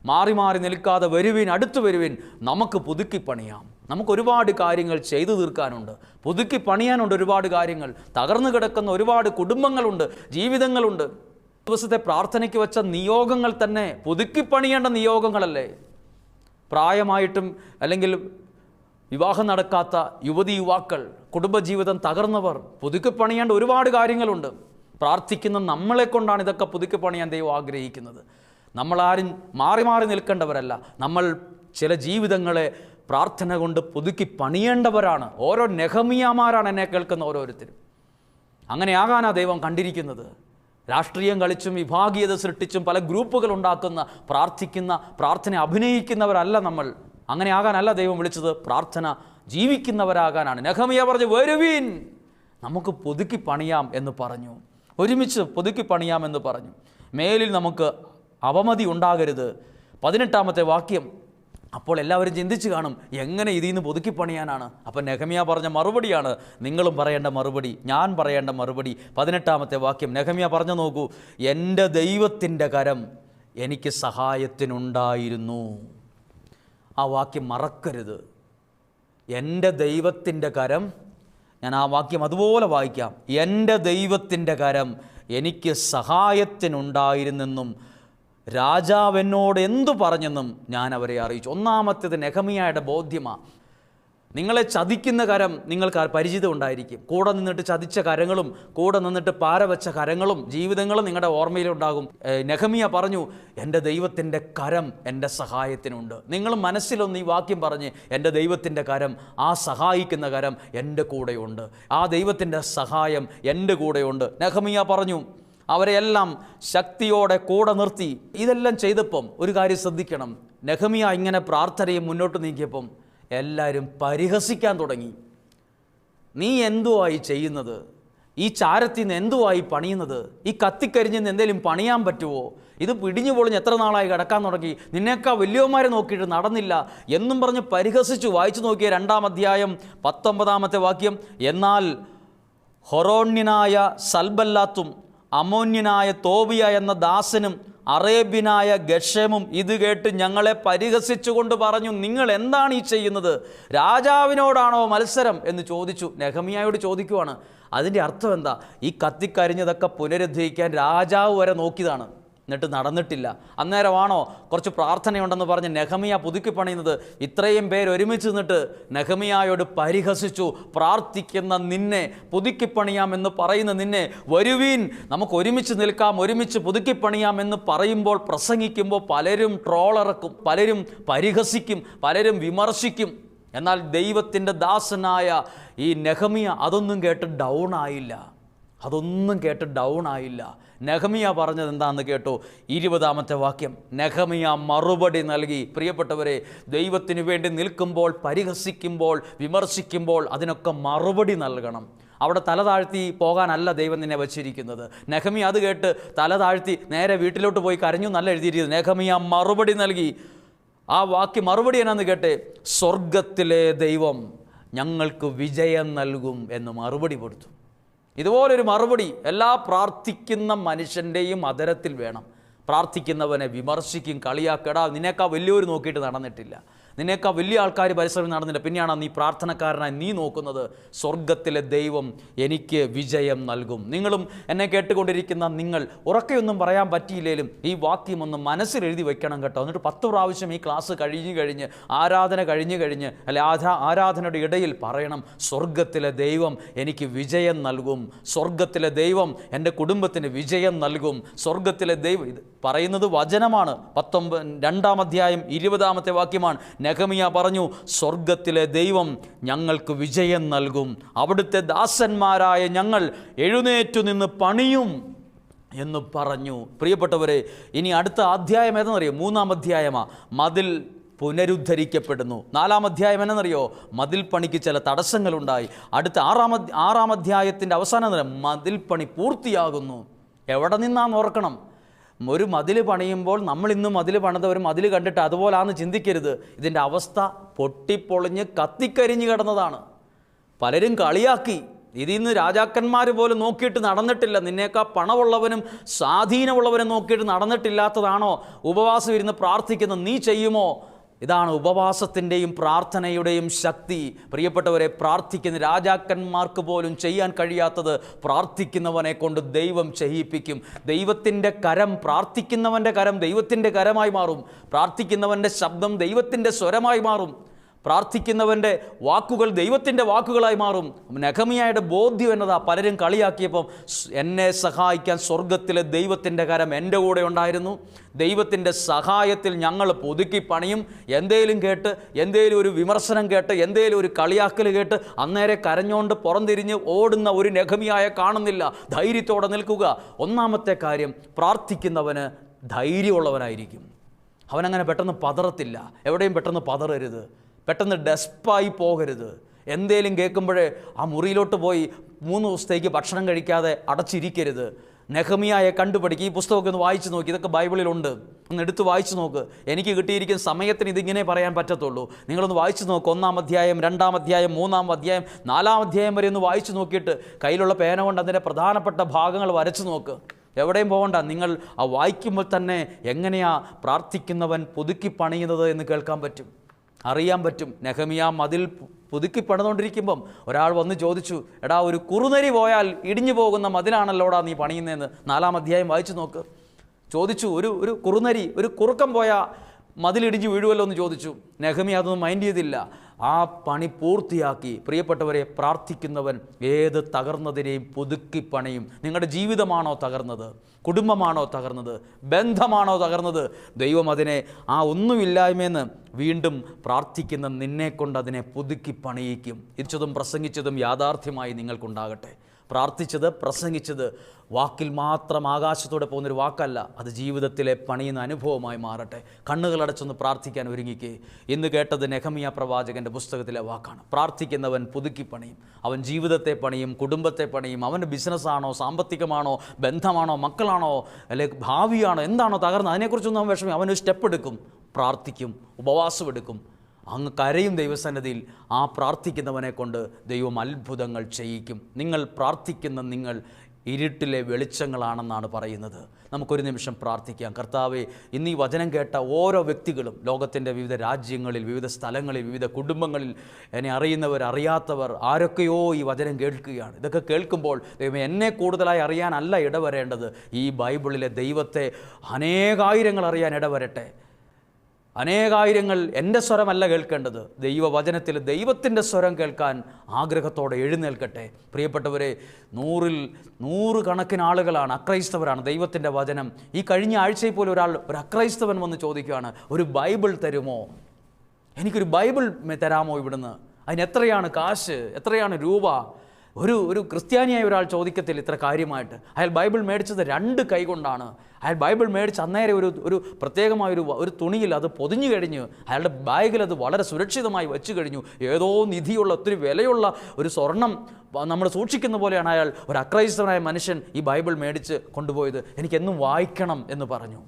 മാറി മാറി നിൽക്കാതെ വരുവിൻ, അടുത്തു വരുവിൻ, നമുക്ക് പുതുക്കി പണിയാം. നമുക്ക് ഒരുപാട് കാര്യങ്ങൾ ചെയ്തു തീർക്കാനുണ്ട്, പുതുക്കി പണിയാനുണ്ട്. ഒരുപാട് കാര്യങ്ങൾ, തകർന്നു കിടക്കുന്ന ഒരുപാട് കുടുംബങ്ങളുണ്ട്, ജീവിതങ്ങളുണ്ട്. ദിവസത്തെ പ്രാർത്ഥനയ്ക്ക് വെച്ച നിയോഗങ്ങൾ തന്നെ പുതുക്കി പണിയേണ്ട നിയോഗങ്ങളല്ലേ? പ്രായമായിട്ടും അല്ലെങ്കിൽ വിവാഹം നടക്കാത്ത യുവതി യുവാക്കൾ, കുടുംബജീവിതം തകർന്നവർ, പുതുക്കി പണിയേണ്ട ഒരുപാട് കാര്യങ്ങളുണ്ട്. പ്രാർത്ഥിക്കുന്ന നമ്മളെ കൊണ്ടാണ് ഇതൊക്കെ പുതുക്കി പണിയാൻ ദൈവം ആഗ്രഹിക്കുന്നത്. നമ്മളാരും മാറി മാറി നിൽക്കേണ്ടവരല്ല. നമ്മൾ ചില ജീവിതങ്ങളെ പ്രാർത്ഥന കൊണ്ട് പുതുക്കി പണിയേണ്ടവരാണ്. ഓരോ നെഹമ്യാമാരാണ് എന്നെ കേൾക്കുന്ന ഓരോരുത്തരും. അങ്ങനെയാകാനാ ദൈവം കണ്ടിരിക്കുന്നത്. രാഷ്ട്രീയം കളിച്ചും വിഭാഗീയത സൃഷ്ടിച്ചും പല ഗ്രൂപ്പുകൾ ഉണ്ടാക്കുന്ന പ്രാർത്ഥന അഭിനയിക്കുന്നവരല്ല നമ്മൾ. അങ്ങനെ ആകാനല്ല ദൈവം വിളിച്ചത്, പ്രാർത്ഥന ജീവിക്കുന്നവരാകാനാണ്. നെഹമ്യാ പറഞ്ഞു, വരുവീൻ, നമുക്ക് പുതുക്കി പണിയാം എന്ന് പറഞ്ഞു. ഒരുമിച്ച് പുതുക്കി പണിയാം എന്ന് പറഞ്ഞു. മേലിൽ നമുക്ക് അവമതി ഉണ്ടാകരുത്. 18-ാമത്തെ വാക്യം. അപ്പോൾ എല്ലാവരും ചിന്തിച്ച് കാണും, എങ്ങനെ ഇതിൽ നിന്ന് പുതുക്കി പണിയാനാണ്? അപ്പം നെഹമ്യാ പറഞ്ഞ മറുപടിയാണ് നിങ്ങളും പറയേണ്ട മറുപടി, ഞാൻ പറയേണ്ട മറുപടി. 18-ാമത്തെ വാക്യം നെഹമ്യാ പറഞ്ഞു നോക്കൂ, എൻ്റെ ദൈവത്തിൻ്റെ കരം എനിക്ക് സഹായത്തിനുണ്ടായിരുന്നു. ആ വാക്യം മറക്കരുത്. എൻ്റെ ദൈവത്തിൻ്റെ കരം, ഞാൻ ആ വാക്യം അതുപോലെ വായിക്കാം. എൻ്റെ ദൈവത്തിൻ്റെ കരം എനിക്ക് സഹായത്തിനുണ്ടായിരുന്നെന്നും രാജാവ് എന്നോട് എന്തു പറഞ്ഞെന്നും ഞാൻ അവരെ അറിയിച്ചു. ഒന്നാമത്തേത് നെഹമ്യായുടെ ബോധ്യമാണ്. നിങ്ങളെ ചതിക്കുന്ന കരം നിങ്ങൾക്ക് പരിചിതം ഉണ്ടായിരിക്കും. കൂടെ നിന്നിട്ട് ചതിച്ച കരങ്ങളും കൂടെ നിന്നിട്ട് പാരവെച്ച കരങ്ങളും ജീവിതങ്ങളും നിങ്ങളുടെ ഓർമ്മയിലുണ്ടാകും. നെഹമ്യാ പറഞ്ഞു, എൻ്റെ ദൈവത്തിൻ്റെ കരം എൻ്റെ സഹായത്തിനുണ്ട്. നിങ്ങൾ മനസ്സിലൊന്ന് ഈ വാക്യം പറഞ്ഞ്, എൻ്റെ ദൈവത്തിൻ്റെ കരം, ആ സഹായിക്കുന്ന കരം എൻ്റെ കൂടെയുണ്ട്, ആ ദൈവത്തിൻ്റെ സഹായം എൻ്റെ കൂടെയുണ്ട്. നെഹമ്യാ പറഞ്ഞു. അവരെല്ലാം ശക്തിയോടെ കൂടെ നിർത്തി. ഇതെല്ലാം ചെയ്തപ്പം ഒരു കാര്യം ശ്രദ്ധിക്കണം. നെഹമ്യാ ഇങ്ങനെ പ്രാർത്ഥനയും മുന്നോട്ട് നീക്കിയപ്പം എല്ലാവരും പരിഹസിക്കാൻ തുടങ്ങി. നീ എന്തുവായി ചെയ്യുന്നത്? ഈ ചാരത്തിൽ നിന്ന് എന്തുവായി പണിയുന്നത്? ഈ കത്തിക്കരിഞ്ഞ് നിന്ന് എന്തെങ്കിലും പണിയാൻ പറ്റുമോ? ഇത് പിടിഞ്ഞു പൊളിഞ്ഞ് എത്ര നാളായി കിടക്കാൻ തുടങ്ങി, നിന്നേക്കാൾ വലിയവന്മാരെ നോക്കിയിട്ട് നടന്നില്ല എന്നും പറഞ്ഞ് പരിഹസിച്ചു. വായിച്ചു നോക്കിയ 2-ാം അധ്യായം 19-ാമത്തെ വാക്യം. എന്നാൽ ഹൊറോണ്യനായ സൽബല്ലാത്തും അമ്മോന്യനായ തോബിയ എന്ന ദാസനും അറേബ്യനായ ഗഷമും ഇത് കേട്ട് ഞങ്ങളെ പരിഹസിച്ചുകൊണ്ട് പറഞ്ഞു, നിങ്ങൾ എന്താണ് ഈ ചെയ്യുന്നത്? രാജാവിനോടാണോ മത്സരം എന്ന് ചോദിച്ചു. നെഹമ്യായോട് ചോദിക്കുവാണ്. അതിൻ്റെ അർത്ഥം എന്താ? ഈ കത്തിക്കരിഞ്ഞതൊക്കെ പുനരുദ്ധരിക്കാൻ രാജാവ് വരെ നോക്കിയതാണ്, എന്നിട്ട് നടന്നിട്ടില്ല. അന്നേരമാണോ കുറച്ച് പ്രാർത്ഥനയുണ്ടെന്ന് പറഞ്ഞ് നെഹമ്യാ പുതുക്കി പണിയുന്നത്? ഇത്രയും പേര് ഒരുമിച്ച് നിന്നിട്ട് നെഹമ്യായോട് പരിഹസിച്ചു. പ്രാർത്ഥിക്കുന്ന നിന്നെ, പുതുക്കി പണിയാമെന്ന് പറയുന്ന നിന്നെ, വരുവീൻ, നമുക്ക് ഒരുമിച്ച് നിൽക്കാം, ഒരുമിച്ച് പുതുക്കി പണിയാമെന്ന് പറയുമ്പോൾ, പ്രസംഗിക്കുമ്പോൾ പലരും ട്രോളിറക്കും, പലരും പരിഹസിക്കും, പലരും വിമർശിക്കും. എന്നാൽ ദൈവത്തിൻ്റെ ദാസനായ ഈ നെഹമ്യാ അതൊന്നും കേട്ട് ഡൗൺ ആയില്ല. നെഹമ്യാ പറഞ്ഞത് എന്താണെന്ന് കേട്ടോ? 20-ാമത്തെ വാക്യം. നെഹമ്യാ മറുപടി നൽകി. പ്രിയപ്പെട്ടവരെ, ദൈവത്തിന് വേണ്ടി നിൽക്കുമ്പോൾ, പരിഹസിക്കുമ്പോൾ, വിമർശിക്കുമ്പോൾ അതിനൊക്കെ മറുപടി നൽകണം. അവിടെ തല താഴ്ത്തി പോകാനല്ല ദൈവം നിന്നെ വച്ചിരിക്കുന്നത്. നെഹമ്യാ അത് കേട്ട് തല താഴ്ത്തി നേരെ വീട്ടിലോട്ട് പോയി കരഞ്ഞു എന്നല്ല എഴുതിയിരിക്കുന്നത്. നെഹമ്യാ മറുപടി നൽകി. ആ വാക്യം മറുപടി എന്നാന്ന് കേട്ടെ? സ്വർഗത്തിലെ ദൈവം ഞങ്ങൾക്ക് വിജയം നൽകും എന്ന് മറുപടി കൊടുത്തു. ഇതുപോലൊരു മറുപടി എല്ലാ പ്രാർത്ഥിക്കുന്ന മനുഷ്യൻ്റെയും അതരത്തിൽ വേണം. പ്രാർത്ഥിക്കുന്നവനെ വിമർശിക്കും, കളിയാക്കടാ, നിന്നേക്കാൾ വലിയൊരു നോക്കിയിട്ട് നടന്നിട്ടില്ല, നിന്നേക്കാൾ വലിയ ആൾക്കാർ പരിശ്രമം നടന്നില്ല, പിന്നെയാണ് നീ പ്രാർത്ഥനക്കാരനായി നീ നോക്കുന്നത്. സ്വർഗത്തിലെ ദൈവം എനിക്ക് വിജയം നൽകും. നിങ്ങളും എന്നെ കേട്ടുകൊണ്ടിരിക്കുന്ന നിങ്ങൾ ഉറക്കെയൊന്നും പറയാൻ പറ്റിയില്ലെങ്കിലും ഈ വാക്യം ഒന്ന് മനസ്സിൽ എഴുതി വെക്കണം കേട്ടോ. എന്നിട്ട് 10 പ്രാവശ്യം ഈ ക്ലാസ് കഴിഞ്ഞ് ആരാധന കഴിഞ്ഞ് അല്ലെ ആരാധനയുടെ ഇടയിൽ പറയണം, സ്വർഗത്തിലെ ദൈവം എനിക്ക് വിജയം നൽകും, സ്വർഗത്തിലെ ദൈവം എൻ്റെ കുടുംബത്തിന് വിജയം നൽകും, സ്വർഗത്തിലെ ദൈവം. ഇത് പറയുന്നത് വചനമാണ്. 2-ാം അധ്യായം 20-ാമത്തെ വാക്യമാണ്. നെഹെമ്യാ പറഞ്ഞു, സ്വർഗത്തിലെ ദൈവം ഞങ്ങൾക്ക് വിജയം നൽകും, അവിടുത്തെ ദാസന്മാരായ ഞങ്ങൾ എഴുന്നേറ്റു നിന്ന് പണിയും എന്ന് പറഞ്ഞു. പ്രിയപ്പെട്ടവരെ, ഇനി അടുത്ത അധ്യായം ഏതെന്നറിയോ? 3-ാം അധ്യായമാണ്. മതിൽ പുനരുദ്ധരിക്കപ്പെടുന്നു. 4-ാം അധ്യായം എന്നറിയോ? മതിൽ പണിക്ക് ചില തടസ്സങ്ങളുണ്ടായി. അടുത്ത 6-ാം അധ്യായത്തിൻ്റെ അവസാനം മതിൽ പണി പൂർത്തിയാകുന്നു. എവിടെ നിന്നാന്ന് ഓർക്കണം. ഒരു മതിൽ പണിയുമ്പോൾ നമ്മൾ ഇന്ന് മതിൽ പണിത ഒരു മതിൽ കണ്ടിട്ട് അതുപോലാന്ന് ചിന്തിക്കരുത്. ഇതിൻ്റെ അവസ്ഥ പൊട്ടിപ്പൊളിഞ്ഞ് കത്തിക്കരിഞ്ഞ് കിടന്നതാണ്. പലരും കളിയാക്കി, ഇതിന്ന് രാജാക്കന്മാർ പോലും നോക്കിയിട്ട് നടന്നിട്ടില്ല, നിന്നേക്കാൾ പണമുള്ളവനും സ്വാധീനമുള്ളവനും നോക്കിയിട്ട് നടന്നിട്ടില്ലാത്തതാണോ ഉപവാസം ഇരുന്ന് പ്രാർത്ഥിക്കുന്നത്? നീ ചെയ്യുമോ? ഇതാണ് ഉപവാസത്തിൻ്റെയും പ്രാർത്ഥനയുടെയും ശക്തി. പ്രിയപ്പെട്ടവരെ, പ്രാർത്ഥിക്കുന്ന രാജാക്കന്മാർക്ക് പോലും ചെയ്യാൻ കഴിയാത്തത് പ്രാർത്ഥിക്കുന്നവനെ കൊണ്ട് ദൈവം ചെയ്യിപ്പിക്കും. ദൈവത്തിൻ്റെ കരം, പ്രാർത്ഥിക്കുന്നവൻ്റെ കരം ദൈവത്തിൻ്റെ കരമായി മാറും. പ്രാർത്ഥിക്കുന്നവൻ്റെ ശബ്ദം ദൈവത്തിൻ്റെ സ്വരമായി മാറും. പ്രാർത്ഥിക്കുന്നവൻ്റെ വാക്കുകൾ ദൈവത്തിൻ്റെ വാക്കുകളായി മാറും. നെഹെമ്യായുടെ ബോധ്യം എന്നതാ. പലരും കളിയാക്കിയപ്പം എന്നെ സഹായിക്കാൻ സ്വർഗത്തിലെ ദൈവത്തിൻ്റെ കരം എൻ്റെ കൂടെ ഉണ്ടായിരുന്നു. ദൈവത്തിൻ്റെ സഹായത്തിൽ ഞങ്ങൾ പുതുക്കി പണിയും. എന്തേലും കേട്ട്, എന്തേലും ഒരു വിമർശനം കേട്ട്, എന്തേലും ഒരു കളിയാക്കൽ കേട്ട് അന്നേരെ കരഞ്ഞുകൊണ്ട് പുറംതിരിഞ്ഞ് ഓടുന്ന ഒരു നെഹെമ്യായെ കാണുന്നില്ല. ധൈര്യത്തോടെ നിൽക്കുക. ഒന്നാമത്തെ കാര്യം, പ്രാർത്ഥിക്കുന്നവന് ധൈര്യമുള്ളവനായിരിക്കും. അവനങ്ങനെ പെട്ടെന്ന് പതറത്തില്ല. എവിടെയും പെട്ടെന്ന് പതറരുത്, പെട്ടെന്ന് ഡെസ്പായി പോകരുത്. എന്തേലും കേൾക്കുമ്പോഴേ ആ മുറിയിലോട്ട് പോയി 3 ദിവസത്തേക്ക് ഭക്ഷണം കഴിക്കാതെ അടച്ചിരിക്കരുത്. നെഹെമ്യായെ കണ്ടുപഠിക്കുക. ഈ പുസ്തകമൊക്കെ ഒന്ന് വായിച്ച് നോക്കി. ഇതൊക്കെ ബൈബിളിലുണ്ട്, ഒന്ന് എടുത്ത് വായിച്ച് നോക്ക്. എനിക്ക് കിട്ടിയിരിക്കുന്ന സമയത്തിന് ഇതിങ്ങനെ പറയാൻ പറ്റത്തുള്ളൂ. നിങ്ങളൊന്ന് വായിച്ച് നോക്ക്. 1-ാം അധ്യായം, 2-ാം അധ്യായം, 3-ാം അധ്യായം, 4-ാം അധ്യായം വരെ ഒന്ന് വായിച്ച് നോക്കിയിട്ട് കയ്യിലുള്ള പേന കൊണ്ട് അതിൻ്റെ പ്രധാനപ്പെട്ട ഭാഗങ്ങൾ വരച്ച് നോക്ക്. എവിടെയും പോകണ്ട. നിങ്ങൾ ആ വായിക്കുമ്പോൾ തന്നെ എങ്ങനെയാ പ്രാർത്ഥിക്കുന്നവൻ പുതുക്കി പണിയുന്നത് എന്ന് കേൾക്കാൻ പറ്റും, അറിയാൻ പറ്റും. നെഹെമ്യാ മതിൽ പുതുക്കി പണിതുകൊണ്ടിരിക്കുമ്പം ഒരാൾ വന്ന് ചോദിച്ചു, എടാ, ഒരു കുറുനരി പോയാൽ ഇടിഞ്ഞു പോകുന്ന മതിലാണല്ലോടാ നീ പണിയുന്നതെന്ന്. 4-ാം അധ്യായം വായിച്ചു നോക്ക്. ചോദിച്ചു, ഒരു കുറുനരി, ഒരു കുറുക്കം പോയാൽ മതിലിടിഞ്ഞ് വീഴുമല്ലോ എന്ന് ചോദിച്ചു. നെഹെമ്യാ അതൊന്നും മൈൻഡ് ചെയ്തില്ല. ആ പണി പൂർത്തിയാക്കി. പ്രിയപ്പെട്ടവരെ, പ്രാർത്ഥിക്കുന്നവൻ ഏത് തകർന്നതിനെയും പുതുക്കി പണിയും. നിങ്ങളുടെ ജീവിതമാണോ തകർന്നത്? കുടുംബമാണോ തകർന്നത്? ബന്ധമാണോ തകർന്നത്? ദൈവം അതിനെ ആ ഒന്നുമില്ലായ്മയെന്ന് വീണ്ടും പ്രാർത്ഥിക്കുന്ന നിന്നെക്കൊണ്ട് അതിനെ പുതുക്കി പണിയിക്കും. ഇരിച്ചതും പ്രസംഗിച്ചതും യാഥാർത്ഥ്യമായി നിങ്ങൾക്കുണ്ടാകട്ടെ. പ്രാർത്ഥിച്ചത്, പ്രസംഗിച്ചത് വാക്കിൽ മാത്രം ആകാശത്തോടെ പോകുന്നൊരു വാക്കല്ല, അത് ജീവിതത്തിലെ പണിയുന്ന അനുഭവമായി മാറട്ടെ. കണ്ണുകളടച്ചൊന്ന് പ്രാർത്ഥിക്കാൻ ഒരുങ്ങിക്കേ. ഇന്ന് കേട്ടത് നെഹെമ്യാ പ്രവാചകൻ്റെ പുസ്തകത്തിലെ വാക്കാണ്. പ്രാർത്ഥിക്കുന്നവൻ പുതുക്കി പണിയും. അവൻ ജീവിതത്തെ പണിയും, കുടുംബത്തെ പണിയും. അവൻ്റെ ബിസിനസ്സാണോ, സാമ്പത്തികമാണോ, ബന്ധമാണോ, മക്കളാണോ, അല്ലെങ്കിൽ ഭാവിയാണോ, എന്താണോ തകർന്നത്, അതിനെക്കുറിച്ചൊന്നും അവൻ വിഷമം. അവനൊരു സ്റ്റെപ്പ് എടുക്കും, പ്രാർത്ഥിക്കും, ഉപവാസം എടുക്കും, അങ്ങ് കരയും ദൈവസന്നിധിയിൽ. ആ പ്രാർത്ഥിക്കുന്നവനെ കൊണ്ട് ദൈവം അത്ഭുതങ്ങൾ ചെയ്യിക്കും. നിങ്ങൾ പ്രാർത്ഥിക്കുന്ന നിങ്ങൾ ഇരുട്ടിലെ വെളിച്ചങ്ങളാണെന്നാണ് പറയുന്നത്. നമുക്കൊരു നിമിഷം പ്രാർത്ഥിക്കാം. കർത്താവേ, ഇന്ന് ഈ വചനം കേട്ട ഓരോ വ്യക്തികളും ലോകത്തിൻ്റെ വിവിധ രാജ്യങ്ങളിൽ, വിവിധ സ്ഥലങ്ങളിൽ, വിവിധ കുടുംബങ്ങളിൽ, എന്നെ അറിയുന്നവർ, അറിയാത്തവർ, ആരൊക്കെയോ ഈ വചനം കേൾക്കുകയാണ്. ഇതൊക്കെ കേൾക്കുമ്പോൾ ദൈവമേ, എന്നെ കൂടുതലായി അറിയാനല്ല ഇടവരേണ്ടത്, ഈ ബൈബിളിലെ ദൈവത്തെ അനേകായിരങ്ങൾ അറിയാൻ ഇടവരട്ടെ. അനേകായിരങ്ങൾ എൻ്റെ സ്വരമല്ല കേൾക്കേണ്ടത്, ദൈവവചനത്തിൽ ദൈവത്തിൻ്റെ സ്വരം കേൾക്കാൻ ആഗ്രഹത്തോടെ എഴുന്നേൽക്കട്ടെ. പ്രിയപ്പെട്ടവരെ, 100 കണക്കിന് ആളുകളാണ് അക്രൈസ്തവരാണ്. ദൈവത്തിൻ്റെ വചനം ഈ കഴിഞ്ഞ ആഴ്ചയിൽ പോലും ഒരു അക്രൈസ്തവൻ വന്ന് ചോദിക്കുകയാണ്, ഒരു ബൈബിൾ തരുമോ? എനിക്കൊരു ബൈബിൾ തരാമോ ഇവിടുന്ന്? അതിന് എത്രയാണ് കാശ്, എത്രയാണ് രൂപ? ഒരു ക്രിസ്ത്യാനിയായ ഒരാൾ ചോദിക്കത്തില്ല ഇത്ര കാര്യമായിട്ട്. അയാൾ ബൈബിൾ മേടിച്ചത് 2 കൈ കൊണ്ടാണ്. അയാൾ ബൈബിൾ മേടിച്ച് അന്നേരം ഒരു പ്രത്യേകമായ ഒരു തുണിയിൽ അത് പൊതിഞ്ഞു കഴിഞ്ഞ് അയാളുടെ ബാഗിൽ അത് വളരെ സുരക്ഷിതമായി വെച്ച് കഴിഞ്ഞു. ഏതോ നിധിയുള്ള, ഒത്തിരി വിലയുള്ള ഒരു സ്വർണം നമ്മൾ സൂക്ഷിക്കുന്ന പോലെയാണ് അയാൾ, ഒരു അക്രൈസ്തവനായ മനുഷ്യൻ, ഈ ബൈബിൾ മേടിച്ച് കൊണ്ടുപോയത്. എനിക്കെന്നും വായിക്കണം എന്ന് പറഞ്ഞു.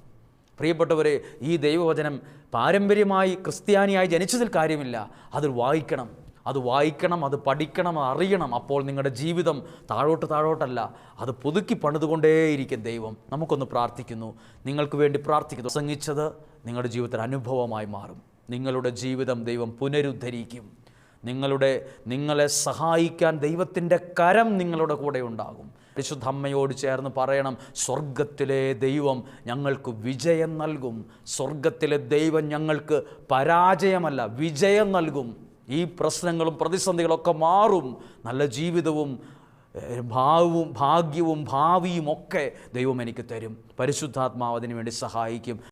പ്രിയപ്പെട്ടവരെ, ഈ ദൈവവചനം പാരമ്പര്യമായി ക്രിസ്ത്യാനിയായി ജനിച്ചതിൽ കാര്യമില്ല, അത് വായിക്കണം. അത് വായിക്കണം, അത് പഠിക്കണം, അത് അറിയണം. അപ്പോൾ നിങ്ങളുടെ ജീവിതം താഴോട്ടല്ല, അത് പുതുക്കി പണിതുകൊണ്ടേയിരിക്കും ദൈവം. നമുക്കൊന്ന് പ്രാർത്ഥിക്കുന്നു, നിങ്ങൾക്ക് വേണ്ടി പ്രാർത്ഥിക്കുന്നു. പ്രസംഗിച്ചത് നിങ്ങളുടെ ജീവിതത്തിൽ അനുഭവമായി മാറും. നിങ്ങളുടെ ജീവിതം ദൈവം പുനരുദ്ധരിക്കും. നിങ്ങളെ സഹായിക്കാൻ ദൈവത്തിൻ്റെ കരം നിങ്ങളുടെ കൂടെ ഉണ്ടാകും. പരിശുദ്ധ അമ്മയോട് ചേർന്ന് പറയണം, സ്വർഗത്തിലെ ദൈവം ഞങ്ങൾക്ക് വിജയം നൽകും. സ്വർഗത്തിലെ ദൈവം ഞങ്ങൾക്ക് പരാജയമല്ല, വിജയം നൽകും. ഈ പ്രശ്നങ്ങളും പ്രതിസന്ധികളൊക്കെ മാറും. നല്ല ജീവിതവും ഭാഗ്യവും ഭാവിയും ഒക്കെ ദൈവം എനിക്ക് തരും. പരിശുദ്ധാത്മാവ് അതിനു വേണ്ടി സഹായിക്കും.